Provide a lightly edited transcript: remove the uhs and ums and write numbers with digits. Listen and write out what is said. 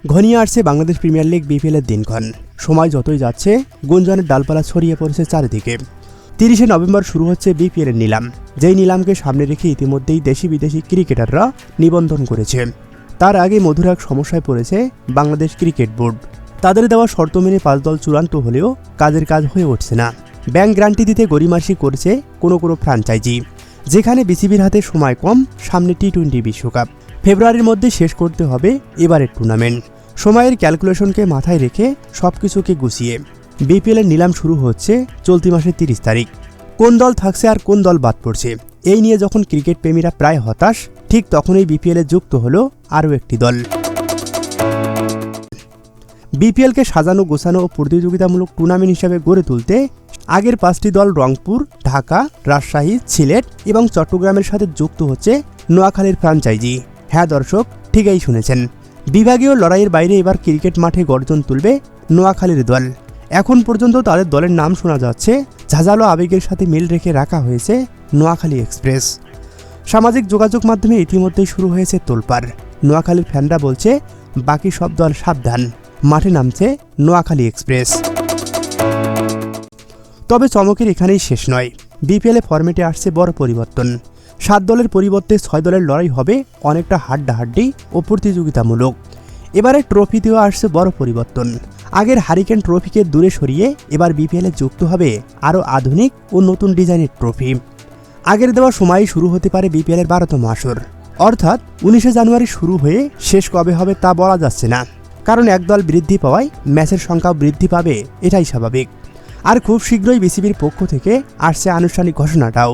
ঘনিয়ে আসছে Bangladesh premier league বিপিএলের দিনক্ষণ। সময় যতই যাচ্ছে গুঞ্জনের ডালপালা ছড়িয়ে পড়েছে চারিদিকে। 30শে নভেম্বর শুরু হচ্ছে বিপিএলের নিলাম, যেই নিলামকে সামনে রেখে ইতিমধ্যেই দেশি বিদেশি ক্রিকেটাররা নিবন্ধন করেছে। তার আগে মধুর এক সমস্যায় পড়েছে বাংলাদেশ ক্রিকেট বোর্ড। তাদের দেওয়া শর্ত মেনে 5 দল চূড়ান্ত হলেও কাজের কাজ হয়ে উঠছে না। ব্যাংক গ্যারান্টি দিতে গড়িমাসি করছে কোনো ফ্র্যাঞ্চাইজি, যেখানে বিসিবির হাতে সময় কম, সামনে টি-20 বিশ্বকাপ। ফেব্রুয়ারির মধ্যে শেষ করতে হবে এবারের টুর্নামেন্ট। সময়ের ক্যালকুলেশনকে মাথায় রেখে সবকিছুকে গুছিয়ে বিপিএলের নিলাম শুরু হচ্ছে চলতি মাসের 30 তারিখ। কোন দল থাকছে আর কোন দল বাদ পড়ছে, এই নিয়ে যখন ক্রিকেট প্রেমীরা প্রায় হতাশ, ঠিক তখনই বিপিএলে যুক্ত হলো আরও একটি দল। বিপিএলকে সাজানো গোছানো ও প্রতিযোগিতামূলক টুর্নামেন্ট হিসেবে গড়ে তুলতে আগের 5টি দল রংপুর, ঢাকা, রাজশাহী, সিলেট এবং চট্টগ্রামের সাথে যুক্ত হচ্ছে নোয়াখালীর ফ্র্যাঞ্চাইজি। হ্যাঁ দর্শক, ঠিকই শুনেছেন, বিভাগীয় লড়াইয়ের বাইরে এবার ক্রিকেট মাঠে গর্জন তুলবে নোয়াখালীর দল। এখন পর্যন্ত তাদের দলের নাম শোনা যাচ্ছে, ঝাঁঝালো আবেগের সাথে মিল রেখে রাখা হয়েছে নোয়াখালী এক্সপ্রেস। সামাজিক যোগাযোগ মাধ্যমে ইতিমধ্যেই শুরু হয়েছে তোলপাড়। নোয়াখালীর ফ্যানরা বলছে বাকি সব দল সাবধান, মাঠে নামছে নোয়াখালী এক্সপ্রেস। তবে চমকের এখানেই শেষ নয়, বিপিএলে ফরম্যাটে আসছে বড় পরিবর্তন। 7 দলের পরিবর্তে 6 দলের লড়াই হবে অনেকটা হাড্ডাহাড্ডি ও প্রতিযোগিতামূলক। এবারে ট্রফিতেও আসছে বড় পরিবর্তন। আগের হারিকেন ট্রফিকে দূরে সরিয়ে এবার বিপিএলে যুক্ত হবে আরও আধুনিক ও নতুন ডিজাইনের ট্রফি। আগের দেওয়া সময়ে শুরু হতে পারে বিপিএলের 12তম আসর, অর্থাৎ 19শে জানুয়ারি শুরু হয়ে শেষ কবে হবে তা বলা যাচ্ছে না, কারণ এক দল বৃদ্ধি পাওয়ায় ম্যাচের সংখ্যাও বৃদ্ধি পাবে, এটাই স্বাভাবিক। আর খুব শীঘ্রই বিসিবির পক্ষ থেকে আসছে আনুষ্ঠানিক ঘোষণাটাও।